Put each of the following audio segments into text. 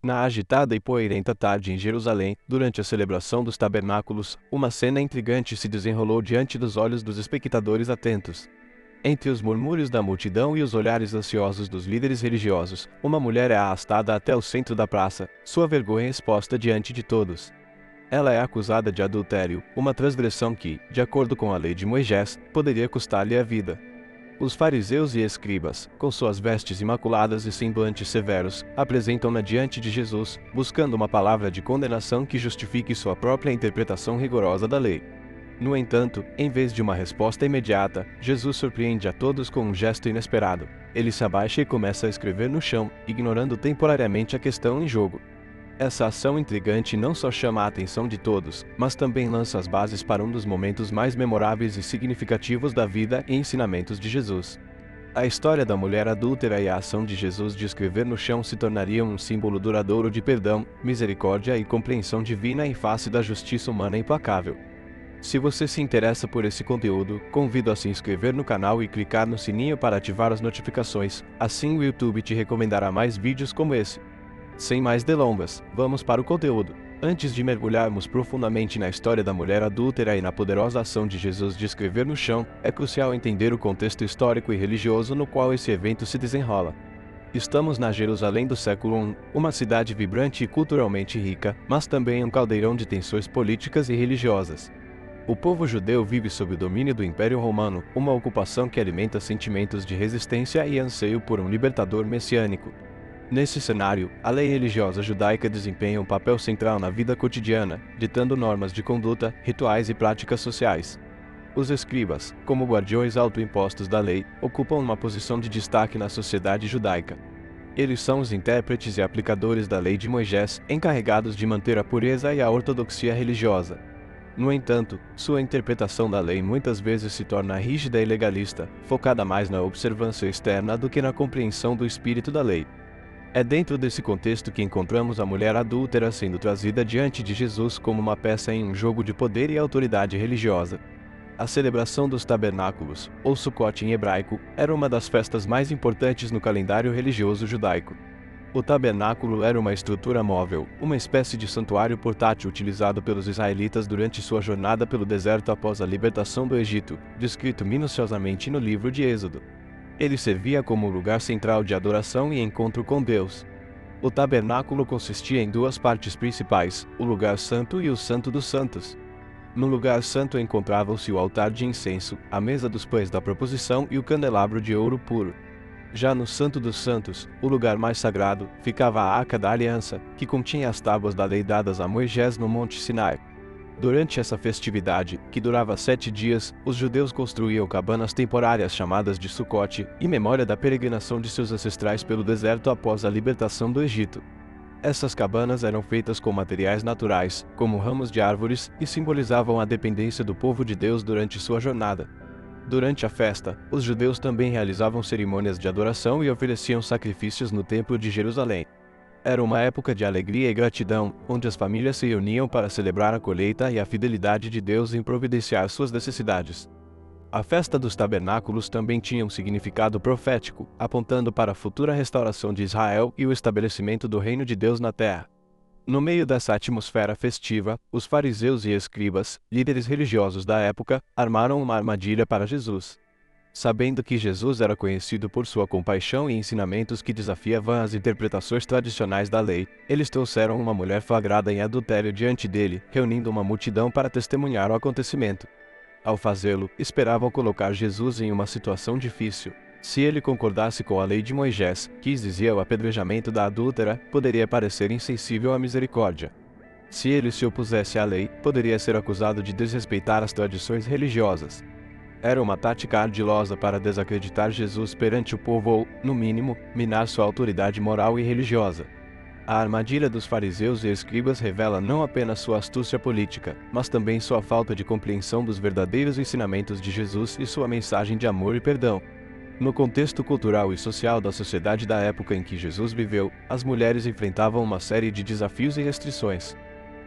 Na agitada e poeirenta tarde em Jerusalém, durante a celebração dos tabernáculos, uma cena intrigante se desenrolou diante dos olhos dos espectadores atentos. Entre os murmúrios da multidão e os olhares ansiosos dos líderes religiosos, uma mulher é arrastada até o centro da praça, sua vergonha exposta diante de todos. Ela é acusada de adultério, uma transgressão que, de acordo com a lei de Moisés, poderia custar-lhe a vida. Os fariseus e escribas, com suas vestes imaculadas e semblantes severos, apresentam-na diante de Jesus, buscando uma palavra de condenação que justifique sua própria interpretação rigorosa da lei. No entanto, em vez de uma resposta imediata, Jesus surpreende a todos com um gesto inesperado. Ele se abaixa e começa a escrever no chão, ignorando temporariamente a questão em jogo. Essa ação intrigante não só chama a atenção de todos, mas também lança as bases para um dos momentos mais memoráveis e significativos da vida e ensinamentos de Jesus. A história da mulher adúltera e a ação de Jesus de escrever no chão se tornariam um símbolo duradouro de perdão, misericórdia e compreensão divina em face da justiça humana implacável. Se você se interessa por esse conteúdo, convido a se inscrever no canal e clicar no sininho para ativar as notificações, assim o YouTube te recomendará mais vídeos como esse. Sem mais delongas, vamos para o conteúdo. Antes de mergulharmos profundamente na história da mulher adúltera e na poderosa ação de Jesus de escrever no chão, é crucial entender o contexto histórico e religioso no qual esse evento se desenrola. Estamos na Jerusalém do século I, uma cidade vibrante e culturalmente rica, mas também um caldeirão de tensões políticas e religiosas. O povo judeu vive sob o domínio do Império Romano, uma ocupação que alimenta sentimentos de resistência e anseio por um libertador messiânico. Nesse cenário, a lei religiosa judaica desempenha um papel central na vida cotidiana, ditando normas de conduta, rituais e práticas sociais. Os escribas, como guardiões autoimpostos da lei, ocupam uma posição de destaque na sociedade judaica. Eles são os intérpretes e aplicadores da lei de Moisés, encarregados de manter a pureza e a ortodoxia religiosa. No entanto, sua interpretação da lei muitas vezes se torna rígida e legalista, focada mais na observância externa do que na compreensão do espírito da lei. É dentro desse contexto que encontramos a mulher adúltera sendo trazida diante de Jesus como uma peça em um jogo de poder e autoridade religiosa. A celebração dos tabernáculos, ou Sukkot em hebraico, era uma das festas mais importantes no calendário religioso judaico. O tabernáculo era uma estrutura móvel, uma espécie de santuário portátil utilizado pelos israelitas durante sua jornada pelo deserto após a libertação do Egito, descrito minuciosamente no livro de Êxodo. Ele servia como lugar central de adoração e encontro com Deus. O tabernáculo consistia em duas partes principais, o lugar santo e o santo dos santos. No lugar santo encontravam-se o altar de incenso, a mesa dos pães da proposição e o candelabro de ouro puro. Já no Santo dos Santos, o lugar mais sagrado, ficava a Arca da Aliança, que continha as tábuas da lei dadas a Moisés no Monte Sinai. Durante essa festividade, que durava 7 dias, os judeus construíam cabanas temporárias chamadas de Sukkot, em memória da peregrinação de seus ancestrais pelo deserto após a libertação do Egito. Essas cabanas eram feitas com materiais naturais, como ramos de árvores, e simbolizavam a dependência do povo de Deus durante sua jornada. Durante a festa, os judeus também realizavam cerimônias de adoração e ofereciam sacrifícios no Templo de Jerusalém. Era uma época de alegria e gratidão, onde as famílias se reuniam para celebrar a colheita e a fidelidade de Deus em providenciar suas necessidades. A festa dos tabernáculos também tinha um significado profético, apontando para a futura restauração de Israel e o estabelecimento do reino de Deus na terra. No meio dessa atmosfera festiva, os fariseus e escribas, líderes religiosos da época, armaram uma armadilha para Jesus. Sabendo que Jesus era conhecido por sua compaixão e ensinamentos que desafiavam as interpretações tradicionais da lei, eles trouxeram uma mulher flagrada em adultério diante dele, reunindo uma multidão para testemunhar o acontecimento. Ao fazê-lo, esperavam colocar Jesus em uma situação difícil. Se ele concordasse com a lei de Moisés, que exigia o apedrejamento da adúltera, poderia parecer insensível à misericórdia. Se ele se opusesse à lei, poderia ser acusado de desrespeitar as tradições religiosas. Era uma tática ardilosa para desacreditar Jesus perante o povo ou, no mínimo, minar sua autoridade moral e religiosa. A armadilha dos fariseus e escribas revela não apenas sua astúcia política, mas também sua falta de compreensão dos verdadeiros ensinamentos de Jesus e sua mensagem de amor e perdão. No contexto cultural e social da sociedade da época em que Jesus viveu, as mulheres enfrentavam uma série de desafios e restrições.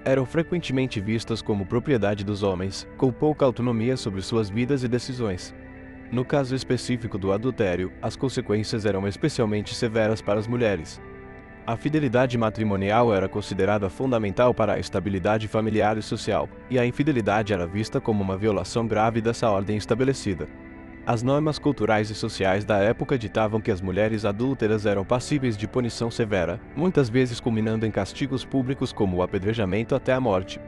Eram frequentemente vistas como propriedade dos homens, com pouca autonomia sobre suas vidas e decisões. No caso específico do adultério, as consequências eram especialmente severas para as mulheres. A fidelidade matrimonial era considerada fundamental para a estabilidade familiar e social, e a infidelidade era vista como uma violação grave dessa ordem estabelecida. As normas culturais e sociais da época ditavam que as mulheres adúlteras eram passíveis de punição severa, muitas vezes culminando em castigos públicos como o apedrejamento até a morte.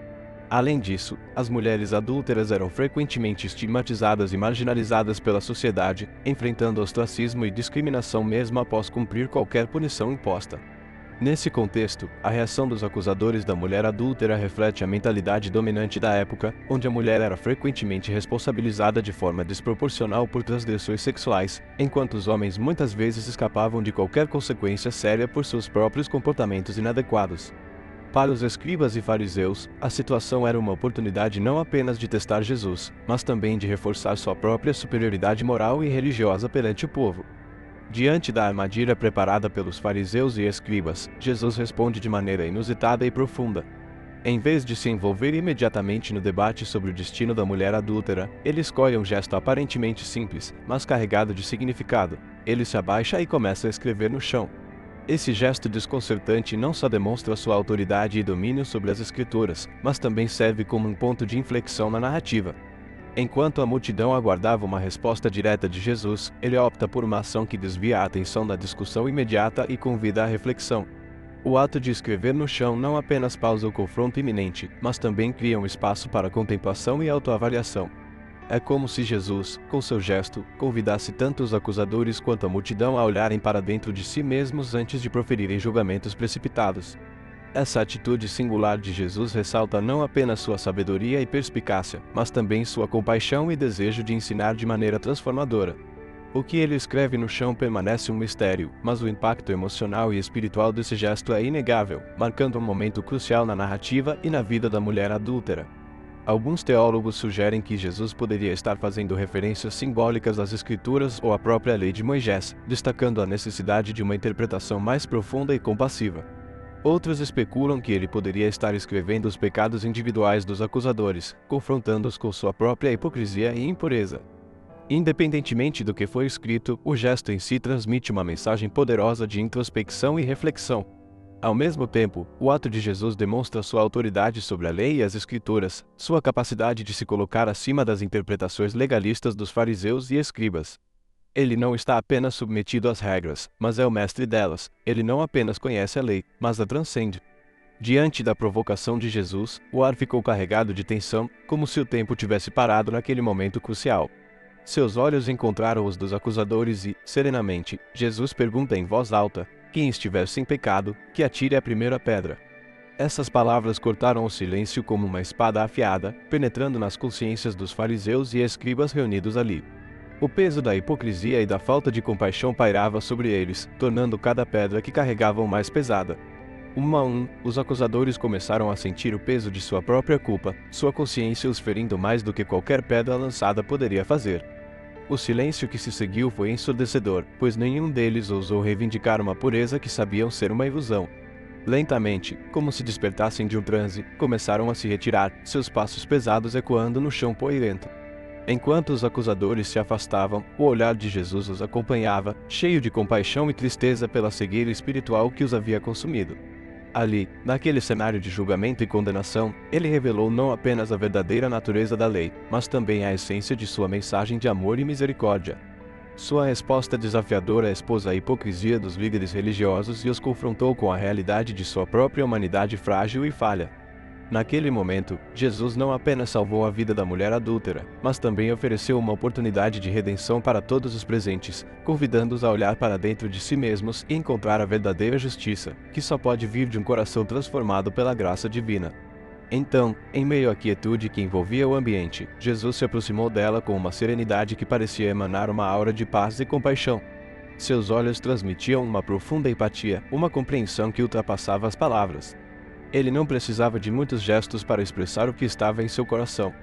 Além disso, as mulheres adúlteras eram frequentemente estigmatizadas e marginalizadas pela sociedade, enfrentando ostracismo e discriminação mesmo após cumprir qualquer punição imposta. Nesse contexto, a reação dos acusadores da mulher adúltera reflete a mentalidade dominante da época, onde a mulher era frequentemente responsabilizada de forma desproporcional por transgressões sexuais, enquanto os homens muitas vezes escapavam de qualquer consequência séria por seus próprios comportamentos inadequados. Para os escribas e fariseus, a situação era uma oportunidade não apenas de testar Jesus, mas também de reforçar sua própria superioridade moral e religiosa perante o povo. Diante da armadilha preparada pelos fariseus e escribas, Jesus responde de maneira inusitada e profunda. Em vez de se envolver imediatamente no debate sobre o destino da mulher adúltera, ele escolhe um gesto aparentemente simples, mas carregado de significado. Ele se abaixa e começa a escrever no chão. Esse gesto desconcertante não só demonstra sua autoridade e domínio sobre as Escrituras, mas também serve como um ponto de inflexão na narrativa. Enquanto a multidão aguardava uma resposta direta de Jesus, ele opta por uma ação que desvia a atenção da discussão imediata e convida à reflexão. O ato de escrever no chão não apenas pausa o confronto iminente, mas também cria um espaço para contemplação e autoavaliação. É como se Jesus, com seu gesto, convidasse tanto os acusadores quanto a multidão a olharem para dentro de si mesmos antes de proferirem julgamentos precipitados. Essa atitude singular de Jesus ressalta não apenas sua sabedoria e perspicácia, mas também sua compaixão e desejo de ensinar de maneira transformadora. O que ele escreve no chão permanece um mistério, mas o impacto emocional e espiritual desse gesto é inegável, marcando um momento crucial na narrativa e na vida da mulher adúltera. Alguns teólogos sugerem que Jesus poderia estar fazendo referências simbólicas às Escrituras ou à própria lei de Moisés, destacando a necessidade de uma interpretação mais profunda e compassiva. Outros especulam que ele poderia estar escrevendo os pecados individuais dos acusadores, confrontando-os com sua própria hipocrisia e impureza. Independentemente do que foi escrito, o gesto em si transmite uma mensagem poderosa de introspecção e reflexão. Ao mesmo tempo, o ato de Jesus demonstra sua autoridade sobre a lei e as Escrituras, sua capacidade de se colocar acima das interpretações legalistas dos fariseus e escribas. Ele não está apenas submetido às regras, mas é o mestre delas. Ele não apenas conhece a lei, mas a transcende. Diante da provocação de Jesus, o ar ficou carregado de tensão, como se o tempo tivesse parado naquele momento crucial. Seus olhos encontraram os dos acusadores e, serenamente, Jesus pergunta em voz alta: quem estiver sem pecado, que atire a primeira pedra. Essas palavras cortaram o silêncio como uma espada afiada, penetrando nas consciências dos fariseus e escribas reunidos ali. O peso da hipocrisia e da falta de compaixão pairava sobre eles, tornando cada pedra que carregavam mais pesada. Um a um, os acusadores começaram a sentir o peso de sua própria culpa, sua consciência os ferindo mais do que qualquer pedra lançada poderia fazer. O silêncio que se seguiu foi ensurdecedor, pois nenhum deles ousou reivindicar uma pureza que sabiam ser uma ilusão. Lentamente, como se despertassem de um transe, começaram a se retirar, seus passos pesados ecoando no chão poeirento. Enquanto os acusadores se afastavam, o olhar de Jesus os acompanhava, cheio de compaixão e tristeza pela cegueira espiritual que os havia consumido. Ali, naquele cenário de julgamento e condenação, ele revelou não apenas a verdadeira natureza da lei, mas também a essência de sua mensagem de amor e misericórdia. Sua resposta desafiadora expôs a hipocrisia dos líderes religiosos e os confrontou com a realidade de sua própria humanidade frágil e falha. Naquele momento, Jesus não apenas salvou a vida da mulher adúltera, mas também ofereceu uma oportunidade de redenção para todos os presentes, convidando-os a olhar para dentro de si mesmos e encontrar a verdadeira justiça, que só pode vir de um coração transformado pela graça divina. Então, em meio à quietude que envolvia o ambiente, Jesus se aproximou dela com uma serenidade que parecia emanar uma aura de paz e compaixão. Seus olhos transmitiam uma profunda empatia, uma compreensão que ultrapassava as palavras. Ele não precisava de muitos gestos para expressar o que estava em seu coração.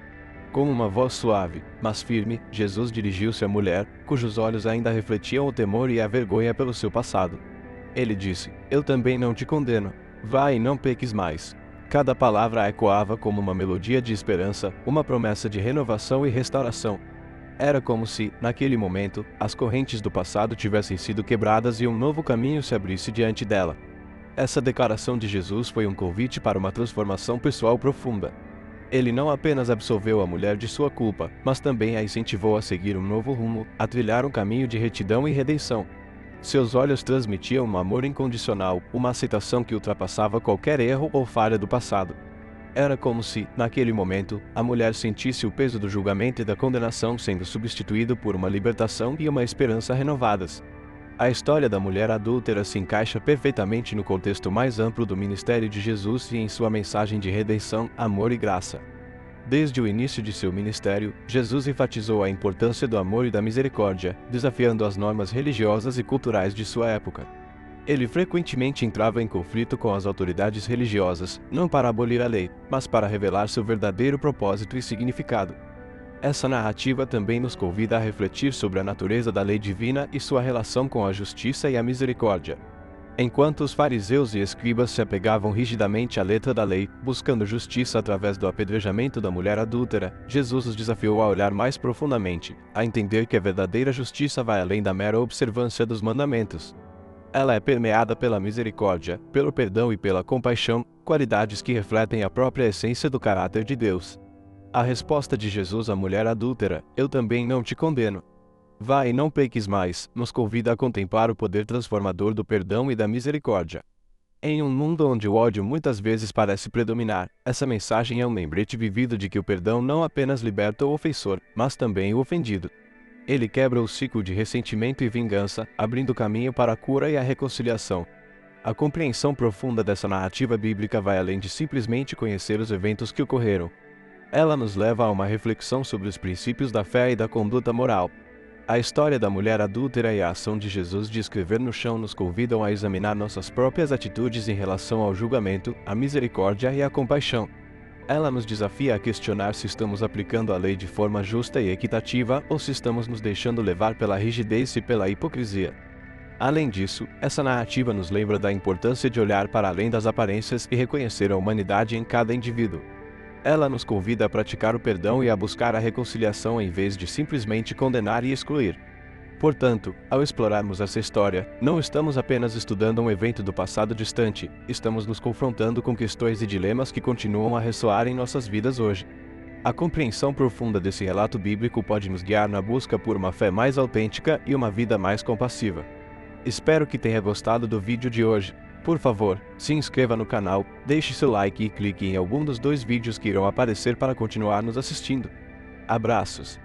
Com uma voz suave, mas firme, Jesus dirigiu-se à mulher, cujos olhos ainda refletiam o temor e a vergonha pelo seu passado. Ele disse: "Eu também não te condeno. Vá e não peques mais." Cada palavra ecoava como uma melodia de esperança, uma promessa de renovação e restauração. Era como se, naquele momento, as correntes do passado tivessem sido quebradas e um novo caminho se abrisse diante dela. Essa declaração de Jesus foi um convite para uma transformação pessoal profunda. Ele não apenas absolveu a mulher de sua culpa, mas também a incentivou a seguir um novo rumo, a trilhar um caminho de retidão e redenção. Seus olhos transmitiam um amor incondicional, uma aceitação que ultrapassava qualquer erro ou falha do passado. Era como se, naquele momento, a mulher sentisse o peso do julgamento e da condenação sendo substituído por uma libertação e uma esperança renovadas. A história da mulher adúltera se encaixa perfeitamente no contexto mais amplo do ministério de Jesus e em sua mensagem de redenção, amor e graça. Desde o início de seu ministério, Jesus enfatizou a importância do amor e da misericórdia, desafiando as normas religiosas e culturais de sua época. Ele frequentemente entrava em conflito com as autoridades religiosas, não para abolir a lei, mas para revelar seu verdadeiro propósito e significado. Essa narrativa também nos convida a refletir sobre a natureza da lei divina e sua relação com a justiça e a misericórdia. Enquanto os fariseus e escribas se apegavam rigidamente à letra da lei, buscando justiça através do apedrejamento da mulher adúltera, Jesus os desafiou a olhar mais profundamente, a entender que a verdadeira justiça vai além da mera observância dos mandamentos. Ela é permeada pela misericórdia, pelo perdão e pela compaixão, qualidades que refletem a própria essência do caráter de Deus. A resposta de Jesus à mulher adúltera, eu também não te condeno. Vá e não peques mais, nos convida a contemplar o poder transformador do perdão e da misericórdia. Em um mundo onde o ódio muitas vezes parece predominar, essa mensagem é um lembrete vivido de que o perdão não apenas liberta o ofensor, mas também o ofendido. Ele quebra o ciclo de ressentimento e vingança, abrindo caminho para a cura e a reconciliação. A compreensão profunda dessa narrativa bíblica vai além de simplesmente conhecer os eventos que ocorreram. Ela nos leva a uma reflexão sobre os princípios da fé e da conduta moral. A história da mulher adúltera e a ação de Jesus de escrever no chão nos convidam a examinar nossas próprias atitudes em relação ao julgamento, à misericórdia e à compaixão. Ela nos desafia a questionar se estamos aplicando a lei de forma justa e equitativa ou se estamos nos deixando levar pela rigidez e pela hipocrisia. Além disso, essa narrativa nos lembra da importância de olhar para além das aparências e reconhecer a humanidade em cada indivíduo. Ela nos convida a praticar o perdão e a buscar a reconciliação em vez de simplesmente condenar e excluir. Portanto, ao explorarmos essa história, não estamos apenas estudando um evento do passado distante, estamos nos confrontando com questões e dilemas que continuam a ressoar em nossas vidas hoje. A compreensão profunda desse relato bíblico pode nos guiar na busca por uma fé mais autêntica e uma vida mais compassiva. Espero que tenha gostado do vídeo de hoje. Por favor, se inscreva no canal, deixe seu like e clique em algum dos 2 vídeos que irão aparecer para continuar nos assistindo. Abraços!